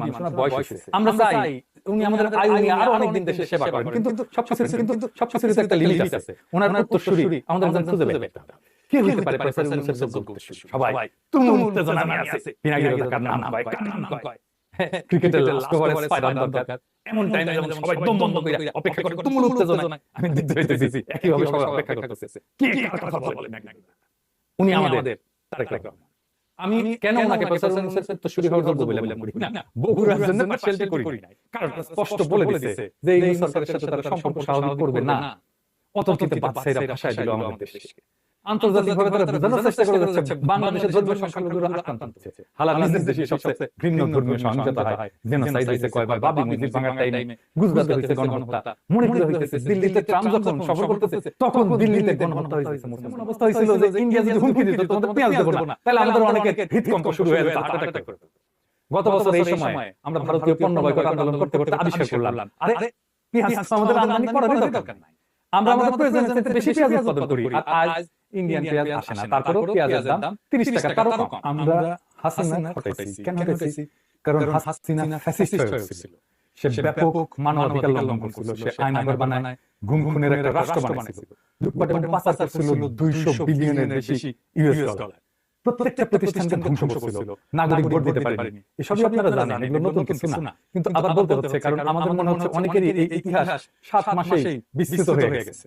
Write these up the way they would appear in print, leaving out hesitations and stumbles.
মানুষ, ওনার বয়স হয়েছে। আমরা চাই উনি আমাদের আয়ু নিয়ে আরো অনেকদিন দেশে সেবা করেন, কিন্তু সবকিছুর একটা লিমিট আছে। ওনার উত্তরসূরি আমাদের একজন খুঁজে বের করতে হবে। কি হতে পারে প্রফেসর ইউনূসের যোগ্য উত্তরসূরি? সবাই তুমুল উত্তেজনা নিয়ে আছে, বিনাগিরি কার নাম কয়, কার নাম কয়। ক্রিকেটের লাস্ট ওভারে 6 রান দরকার, এমন টাইমে যখন সবাই দম বন্ধ করে অপেক্ষা করে তুমুল উত্তেজনায় আমি দিতে হইতেছি, একই ভাবে সবাই অপেক্ষা করতেছে কি কথা বলে ম্যাকনাগি। উনি আমাদের তারেক রহমান। আমি কেন ওনাকে প্রফেসর ইউনূসের উত্তরসূরি হওয়ার যোগ্য বলে মনে করি না, বগুড়ার জন্য পার্সিয়ালিটি করি নাই, কারণ স্পষ্ট বলে দিয়েছে যে এই সরকারের সাথে তারা সম্পর্ক স্বাভাবিক করবে না। অতর্কিত বাদশাহীরা ভাষায় দিল আমাদের দেশকে। আন্তর্জাতিকভাবে তারা বোঝানোর চেষ্টা করে যাচ্ছে বাংলাদেশের ধর্মীয় সংখ্যালঘুরা আক্রান্ত হচ্ছে। হালাল নিজের দেশে সবচেয়ে ঘৃণ্য ধর্মীয় সহিংসতা হয়, জেনোসাইড হয়েছে কয়বার, বাবরি মসজিদ ভাঙার টাইমে, গুজরাটে হয়েছে গণহত্যা, মণিপুরে হয়েছে, দিল্লিতে ট্রাম্প যখন সফর করতেছে তখন দিল্লিতে গণহত্যা হয়েছে। এমন অবস্থা হয়েছিল যে ইন্ডিয়া যদি হুমকি দিত তোমাদের পেঁয়াজ দেবো না, তাহলে আমাদের অনেকের হৃদকম্প শুরু হয়ে যেত, হার্ট অ্যাটাক করতে। গত বছর এই সময় আমরা ভারতীয় পণ্য বয়কট আন্দোলন করতে করতে আবিষ্কার করলাম, আরে পেঁয়াজ আমাদের আমদানি করার দরকার নাই, আমরা আমাদের প্রয়োজনের চেয়ে বেশি পেঁয়াজ উৎপাদন করি, আর আজ ইন্ডিয়ান পেঁয়াজ আসে না, তারপরেও পেঁয়াজের দাম 30 টাকা তারও কম। আমরা হাসিনা হটাইছি, কেন হটাইছি? কারণ হাসিনা ফ্যাসিস্ট হয়ে উঠছিল, সে ব্যাপক মানবাধিকার লঙ্ঘন করছিল, সে আইন আগর বানায় গুম খুনের একটা রাষ্ট্র বানাইছিল, লুটপাট পাচার করছিল 200 বিলিয়নের বেশি ইউএস ডলার, প্রত্যেকটা প্রতিষ্ঠানকে ধ্বংস করছিল, নাগরিক ভোট দিতে পারেনি। এসবই আপনারা জানেন, এগুলো নতুন কিছু না, কিন্তু আবার বলতে হচ্ছে কারণ আমাদের মনে হচ্ছে অনেকেরই এই ইতিহাস 7 মাসেই বিস্তৃত হয়ে গেছে।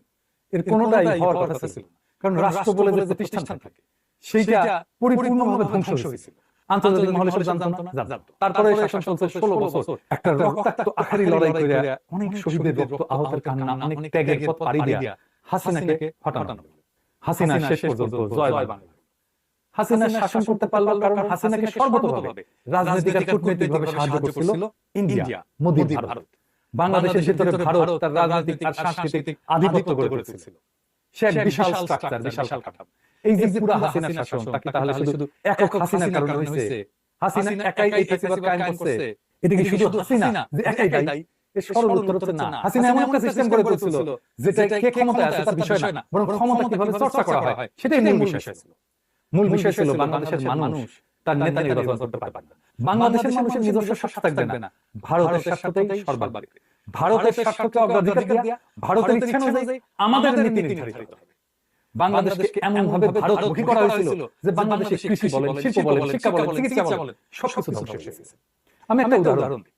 এর কোনোটাই হওয়ার কথা ছিল না, কারণ রাষ্ট্র বলে যে প্রতিষ্ঠান থাকে সেইটা পরিপূর্ণভাবে ধ্বংস হয়েছিল। আন্তর্জাতিক মহলে সব জানতো না, জানতো। তারপরে শাসন চলছে 16 বছর, একটা রক্তাক্ত আখারি লড়াই করে অনেক শহীদের রক্ত, আহতের কান্না, অনেক ত্যাগের পথ পাড়ি দিয়া হাসিনাকে হটানো। হাসিনা শেষ পর্যন্ত জয় বাংলা। হাসিনা শাসন করতে পারলো কারণ হাসিনাকে সর্বতোভাবে রাজনৈতিক আর কূটনৈতিকভাবে সাহায্য করছিল ইন্ডিয়া, মোদির ভারত। বাংলাদেশের ভিতরে ভারত তার রাজনৈতিক আর সাংস্কৃতিক আধিপত্য গড়ে তুলেছিল। সে এক বিশাল স্ট্রাকচার, বিশাল কাঠামো। এই যে পুরো হাসিনা শাসন, তাকে তাহলে শুধু একক হাসিনার কারণে হয়েছে? হাসিনা একাই এই ফ্যাসিবাদ কায়েম করছে? এটা কি শুধু হাসিনা যে একাই দায়ী? এর সরল উত্তর হচ্ছে না। হাসিনা এমন একটা সিস্টেম করে তুলেছিল যেটা কে ক্ষমতায় আছে তার বিষয় না, বরং ক্ষমতা কিভাবে চর্চা করা হয় সেটাই মূল বিষয় ছিল। মূল বিষয় ছিল বাংলাদেশের মানুষ তার নেতা নির্বাচন করতে পারবে না, বাংলাদেশের মানুষের নিজস্ব স্বার্থ থাকবে না, ভারতের স্বার্থটাই সর্বাধিক, ভারতের স্বার্থকে অগ্রাধিকার দিয়া ভারতের ইচ্ছা অনুযায়ী আমাদের নীতি নির্ধারিত হবে। বাংলাদেশকে এমন ভাবে ভারতমুখী করা হয়েছিল যে বাংলাদেশে কৃষি বলেন, শিল্প বলেন, শিক্ষা বলেন, চিকিৎসা বলেন, সবকিছু ধ্বংস হয়ে গেছে। আমি একটা উদাহরণ দিই।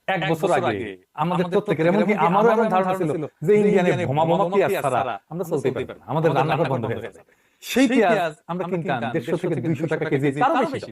1 বছর আগে আমাদের প্রত্যেকের, এমনকি আমারও এমন ধারণা ছিল যে ইন্ডিয়ানে বোমা পেঁয়াজ ছাড়া আমরা চলতে পারবো না, আমাদের রান্নাঘর বন্ধ হয়ে যাবে। সেই পেঁয়াজ আমরা কিনতাম 150 থেকে 200 টাকা কেজি, তারও বেশি।